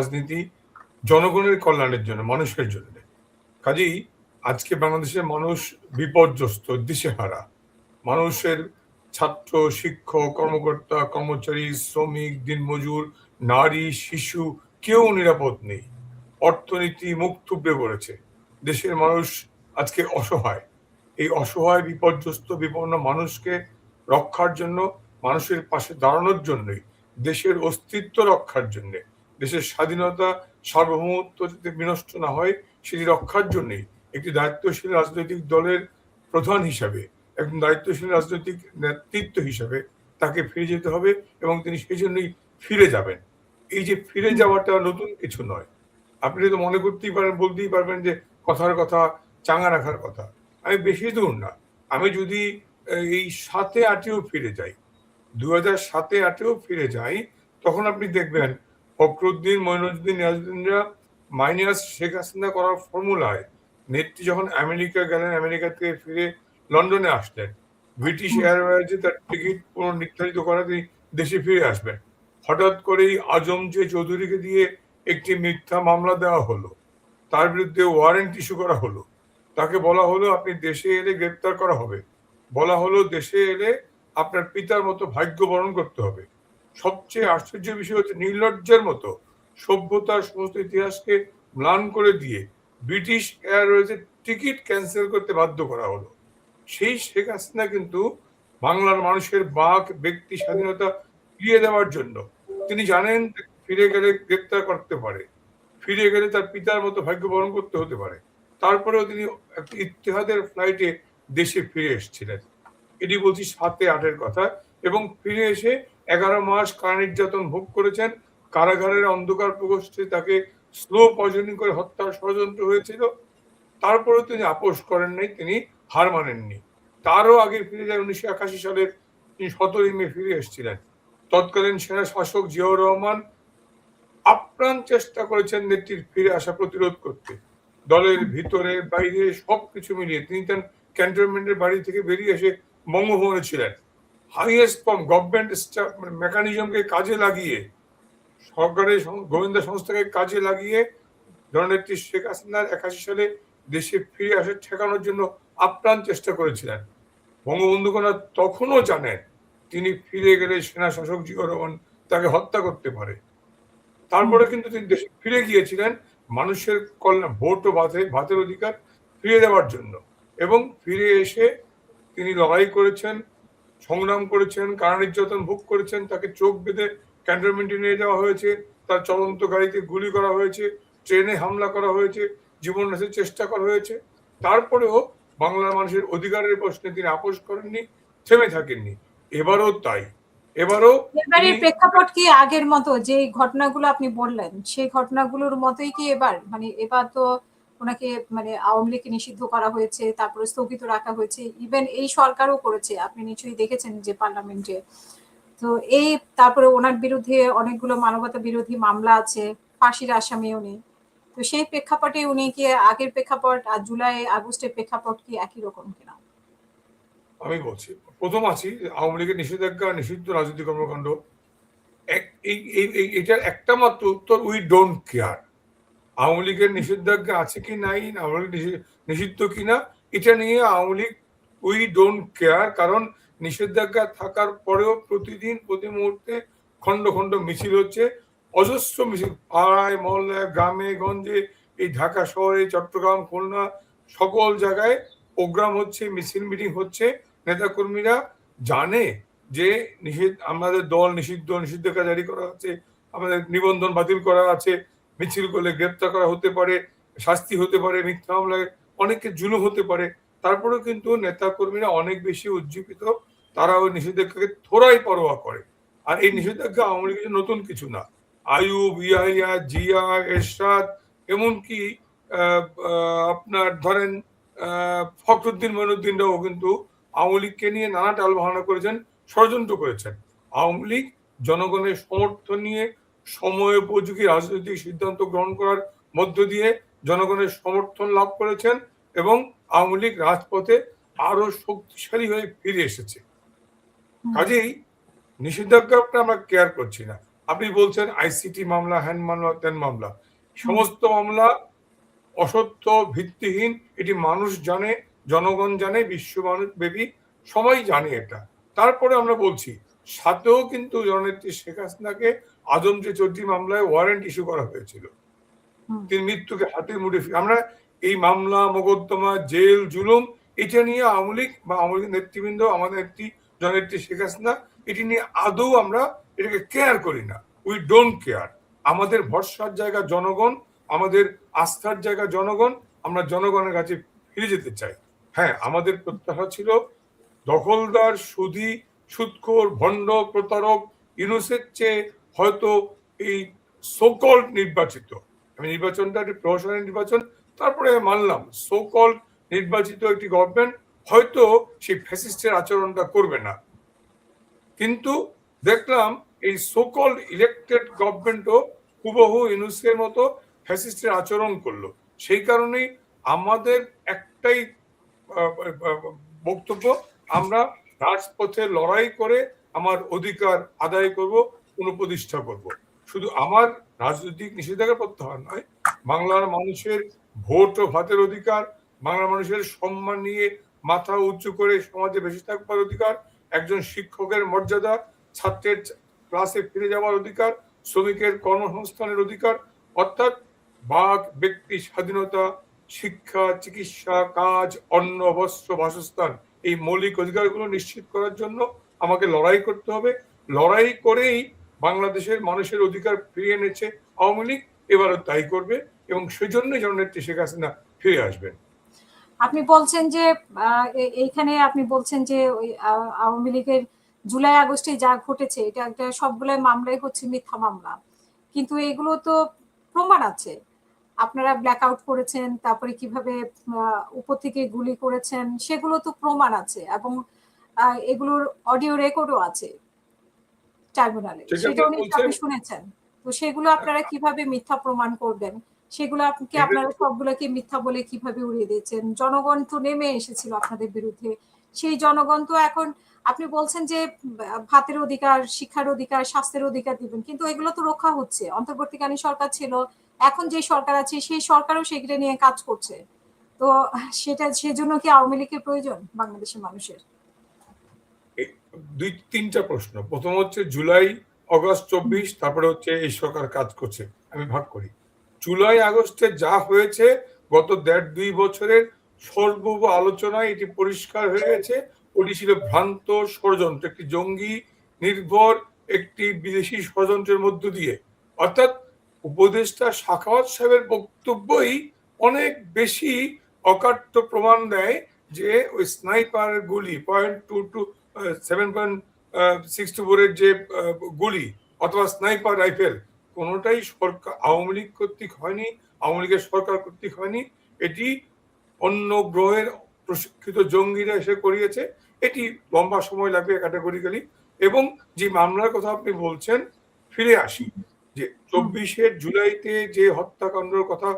রাজনীতি জনগণের কল্যাণের জন্য, মানুষের জন্য। কাজেই আজকে বাংলাদেশের মানুষ বিপর্যস্ত, দিশেহারা। মানুষের ছাত্র, শিক্ষক, কর্মকর্তা, কর্মচারী, শ্রমিক, দিনমজুর, নারী, শিশু কেউ নিরাপদ নেই। অর্থনীতি মুখ থুবড়ে পড়েছে। দেশের মানুষ আজকে অসহায়। এই অসহায়, বিপর্যস্ত, বিপন্ন মানুষকে রক্ষার জন্য, মানুষের পাশে দাঁড়ানোর জন্যই, দেশের অস্তিত্ব রক্ষার জন্য, দেশের স্বাধীনতা, সার্বভৌমত্ব যাতে বিনষ্ট না হয় সেটি রক্ষার জন্যই একটি দায়িত্বশীল রাজনৈতিক দলের প্রধান হিসাবে, একজন দায়িত্বশীল রাজনৈতিক নেতৃত্ব হিসাবে তাকে ফিরে যেতে হবে এবং তিনি সেই জন্যই ফিরে যাবেন। এই যে ফিরে যাওয়াটা নতুন কিছু নয়। আপনি তো মনে করতেই পারেন, বলতেই পারবেন যে কথার কথা, চাঙা রাখার কথা। আমি বেশি দূর না, আমি যদি এই 7-8-এও ফিরে যাই, 2007-8-এও ফিরে যাই, তখন আপনি দেখবেন ফখরুদ্দিন, মঈনুদ্দিন, নিয়াজউদ্দিনরা মাইনাস শেখ হাসিনা করার ফর্মুলায় নেত্রী যখন আমেরিকা গেলেন, আমেরিকা থেকে ফিরে লন্ডনে আসলেন, ব্রিটিশ এয়ারওয়েজে তার টিকিট পুনর্নির্ধারিত করা তিনি দেশে ফিরে আসবেন। হঠাৎ করেই আজম জে চৌধুরীকে দিয়ে একটি মিথ্যা মামলা দেওয়া হলো, তার বিরুদ্ধে ওয়ারেন্ট ইস্যু করা হলো, তাকে বলা হলো আপনি দেশে এলে গ্রেপ্তার করা হবে, বলা হলো দেশে এলে আপনার পিতার মতো ভাগ্য বরণ করতে হবে। সবচেয়ে আশ্চর্যের বিষয় হচ্ছে নির্লজ্জের মতো সভ্যতার সমস্ত ইতিহাসকে ম্লান করে দিয়ে ব্রিটিশ এয়ারওয়েজের টিকিট ক্যান্সেল করতে বাধ্য করা হলো। সেই শেখ হাসিনা কিন্তু বাংলার মানুষের বাক, ব্যক্তি স্বাধীনতা ফিরিয়ে দেওয়ার জন্য, তিনি জানেন ফিরে গেলে গ্রেপ্তার করতে পারে, ফিরে গেলে তার পিতার মতো ভাগ্য বরণ করতে হতে পারে, তারপরেও তিনি একটি ইত্তেহাদের ফ্লাইটে দেশে ফিরে এসেছিলেন। এটি বলছি 7-8-এর কথা। এবং ফিরে এসে 11 মাস কারা নির্যাতন ভোগ করেছেন, কারাগারের অন্ধকার প্রকোষ্ঠে তাকে স্লো পয়জনিং করে হত্যার ষড়যন্ত্র হয়েছিল। তারপরেও তিনি আপোষ করেন নাই, তিনি হার মানেননি। তারও আগে ফিরে যায় 1981 সালের তিনি 17 মে ফিরে এসেছিলেন। তৎকালীন সেনা শাসক জিয়াউর রহমান আপ্রাণ চেষ্টা করেছেন নেত্রীর ফিরে আসা প্রতিরোধ করতে। দলের ভিতরে বাইরে সবকিছু মিলিয়ে তিনি তার ক্যান্টনমেন্টের বাড়ি থেকে বেরিয়ে এসে বঙ্গভবনে ছিলেন। হাইয়েস্ট ফর্ম গভর্নমেন্ট মেকানিজমকে কাজে লাগিয়ে, সরকারের গোয়েন্দা সংস্থাকে কাজে লাগিয়ে জননেত্রী শেখ হাসিনার 81 সালে দেশে ফিরে আসে ঠেকানোর জন্য আপ্রাণ চেষ্টা করেছিলেন। বঙ্গবন্ধুকোনা তখনও জানেন তিনি ফিরে গেলে সেনা শাসক জিয়াউর রহমান তাকে হত্যা করতে পারে। তারপরে কিন্তু তিনি দেশে ফিরে গিয়েছিলেন মানুষের কল্যাণ, ভোট ও ভাতের অধিকার ফিরে দেওয়ার জন্য। এবং ফিরে এসে তিনি লড়াই করেছেন, সংগ্রাম করেছেন, কারা নির্যাতন ভোগ করেছেন, তাকে চোখ বেঁধে ক্যান্টনমেন্টে নিয়ে যাওয়া হয়েছে, তার চলন্ত গাড়িতে গুলি করা হয়েছে, ট্রেনে হামলা করা হয়েছে, জীবন নাশের চেষ্টা করা হয়েছে। তারপরেও বাংলার মানুষের অধিকারের প্রশ্নে তিনি আপোষ করেননি, থেমে থাকেননি। এবারও তাই। এবারের প্রেক্ষাপট কি আগের মতো, যে ঘটনাগুলো আপনি বললেন সেই ঘটনাগুলোর মতোই কি এবার? মানে এবার তো ওনাকে মানে আওয়ামী লীগকে নিষিদ্ধ করা হয়েছে, তারপরে স্থগিত রাখা হয়েছে, ইভেন এই সরকারও করেছে, আপনি নিশ্চয়ই দেখেছেন যে পার্লামেন্টে। তো এই তারপরে ওনার বিরুদ্ধে অনেকগুলো মানবতা বিরোধী মামলা আছে, ফাঁসির আসামিও নেই। তো সেই প্রেক্ষাপটে উনি কি আগের প্রেক্ষাপট আর জুলাই আগস্টের প্রেক্ষাপট কি একই রকম কিনা? আমি বলছি, প্রথম আছি আওয়ামী লীগের নিষেধাজ্ঞা, নিষিদ্ধ রাজনৈতিক কর্মকাণ্ড, এটার একটা মাত্র উত্তর, উই ডোন্ট কেয়ার। আওয়ামী লীগের নিষেধাজ্ঞা আছে কি নাই, আওয়ামী লীগ নিষিদ্ধ কিনা, এটা নিয়ে Awami League we don't care. কারণ নিষেধাজ্ঞা থাকার পরেও প্রতিদিন প্রতি মুহূর্তে খন্ড খন্ড মিছিল হচ্ছে, অজস্র মিছিল, পাড়ায় মহল্লায়, গ্রামে গঞ্জে, এই ঢাকা শহরে, চট্টগ্রাম, খুলনা, সকল জায়গায় প্রোগ্রাম হচ্ছে, মিছিল মিটিং হচ্ছে। নেতাকর্মীরা জানে যে আমাদের দল নিষিদ্ধতা জারি করা আছে, আমাদের নিবন্ধন বাতিল করা আছে, মিছিল করলে গ্রেপ্তার করা হতে পারে, শাস্তি হতে পারে, মিথ্যা মামলায় অনেকে জুলুম হতে পারে। তারপরেও কিন্তু নেতাকর্মীরা অনেক বেশি উজ্জীবিত, তারা ওই নিষেধাজ্ঞাকে থোড়াই পরোয়া করে। আর এই নিষেধাজ্ঞা আওয়ামী লীগের নতুন কিছু না। আইয়ুব, ইয়াহিয়া, জিয়া, এরশাদ, এমনকি আপনার ধরেন ফখরুদ্দিন, মঈনুদ্দিনরাও কিন্তু আওয়ামী লীগকে নিয়ে নানা টালবাহানা করেছেন, ষড়যন্ত্র করেছেন। আওয়ামী লীগ জনগণের সমর্থন নিয়ে সময়োপযোগী রাজনৈতিক সিদ্ধান্ত গ্রহণ করার মধ্য দিয়ে জনগণের সমর্থন লাভ করেছেন এবং আওয়ামী লীগ রাজপথে আরো শক্তিশালী হয়ে ফিরে এসেছে। কাজেই নিষেধাজ্ঞাটা আমরা কেয়ার করছি না। আপনি বলছেন আইসিটি মামলা, হ্যান মামলা, ত্যান মামলা, সমস্ত মামলা অসত্য, ভিত্তিহীন। এটি মানুষ জানে, জনগণ জানে, বিশ্ব মানুষ ব্যাপী সবাই জানে এটা। তারপরে আমরা বলছি সাথেও কিন্তু জননেত্রী শেখ হাসিনাকে আদমজী চৌধুরী মামলায় ওয়ারেন্ট ইস্যু করা হয়েছিল। তিনি মৃত্যুকে হাতে মুঠে আমরা এই মামলা, মোকদ্দমা, জেল, জুলুম এটা নিয়ে আওয়ামী লীগ বা আওয়ামী লীগের নেতৃবৃন্দ, আমাদের জননেত্রী শেখ হাসিনা, এটি নিয়ে আদৌ আমরা এটাকে কেয়ার করি না। We don't care. আমাদের ভরসার জায়গা জনগণ, আমাদের আস্থার জায়গা জনগণ। আমরা জনগণের কাছে ফিরে যেতে চাই। হ্যাঁ, আমাদের প্রত্যাশা ছিল দখলদার, সুদী, সুদখোর, ভণ্ড, প্রতারক ইউনূসের চেয়ে হয়তো এই সোকল নির্বাচিত, আমি নির্বাচনটা একটি প্রহসনের নির্বাচন, তারপরে মানলাম সোকল নির্বাচিত একটি গভর্নমেন্ট হয়তো সেই ফ্যাসিস্টের আচরণটা করবে না। কিন্তু দেখলাম এই সোকল ইলেক্টেড গভর্নমেন্টও হুবহু ইউনূসের মতো ফ্যাসিস্টের আচরণ করলো। সেই কারণেই আমাদের একটাই বক্তব্য, আমরা রাজপথে লড়াই করে আমার অধিকার আদায় করব, পুনঃপ্রতিষ্ঠা করব। শুধু আমার রাজনৈতিক নিষেধাজ্ঞা প্রত্যাহার নয়, বাংলার মানুষের ভোট ও ভাতের অধিকার, বাংলার মানুষের সম্মান নিয়ে মাথা উঁচু করে সমাজে বেঁচে থাকবার অধিকার, একজন শিক্ষকের মর্যাদা, ছাত্রের ক্লাসে ফিরে যাওয়ার অধিকার, শ্রমিকের কর্মসংস্থানের অধিকার, অর্থাৎ বাক ব্যক্তি স্বাধীনতা, শিক্ষা, চিকিৎসা, কাজ, অন্ন, বস্ত্র, বাসস্থান, এই মৌলিক অধিকারগুলো নিশ্চিত করার জন্য আমাকে লড়াই করতে হবে। লড়াই করেই বাংলাদেশের মানুষের অধিকার ফিরিয়ে এনেছে আওয়ামী লীগ, এবারও তাই করবে এবং সেজন্যই জননেত্রী শেখ হাসিনা ফিরে আসবেন। আপনি বলছেন যে এইখানে আপনি বলছেন যে ওই আওয়ামী লীগের জুলাই আগস্টে যা ঘটেছে এটা একটা সবগুলো মামলাই হচ্ছে মিথ্যা মামলা, কিন্তু এগুলো তো প্রমাণ আছে। আপনারা ব্ল্যাক আউট করেছেন, তারপরে কিভাবে উপর থেকে গুলি করেছেন, সেগুলো তো প্রমাণ আছে এবং এগুলোর অডিও রেকর্ডও আছে ট্রাইব্যুনালে, সেটাও নিশ্চয়ই আপনি শুনেছেন। তো সেগুলো আপনারা কিভাবে মিথ্যা প্রমাণ করবেন? সেগুলো আপনারা সবগুলোকে মিথ্যা বলে কিভাবে উড়িয়ে দিয়েছেন? জনগণ তো নেমে এসেছিল আপনাদের বিরুদ্ধে, সেই জনগণ তো এখন আপনি বলছেন যে ভাতের অধিকার, শিক্ষার অধিকার, স্বাস্থ্যের অধিকার দিবেন, কিন্তু এগুলো তো রক্ষা হচ্ছে। অন্তর্বর্তীকালীন সরকার ছিল, এখন যে সরকার আছে সেই সরকারও সেগুলো নিয়ে কাজ করছে। তো সেজন্য কি আওয়ামী লীগের প্রয়োজন বাংলাদেশের মানুষের? দুই তিনটা প্রশ্ন। প্রথম হচ্ছে জুলাই আগস্ট 24, তারপরে হচ্ছে এই সরকার কাজ করছে। আমি ভাগ করি। জুলাই আগস্টে যা হয়েছে গত 1.5-2 বছরের সর্ব আলোচনায় এটি পরিষ্কার হয়ে গেছে, ওটি ছিল ভ্রান্ত ষড়যন্ত্র, একটি জঙ্গি নির্ভর একটি বিদেশি ষড়যন্ত্রের মধ্য দিয়ে। অর্থাৎ উপদেষ্টা সাখাওয়াত সাহেবের বক্তব্যই অনেক বেশি অকাট্য প্রমাণ দেয় যে ওই স্নাইপার গুলি 7.62 এর যে গুলি অথবা স্নাইপার রাইফেল, কোনোটাই সরকার আওয়ামী লীগ কর্তৃক হয়নি, আওয়ামী লীগের সরকার কর্তৃক হয়নি। এটি অন্য গ্রহের প্রশিক্ষিত জঙ্গিরা এসে করিয়েছে। এটি লম্বা সময় লাগবে ক্যাটাগরিক্যালি। এবং যে মামলার কথা আপনি বলছেন, ফিরে আসি যে 24 জুলাইতে যে হত্যাকাণ্ডের কথা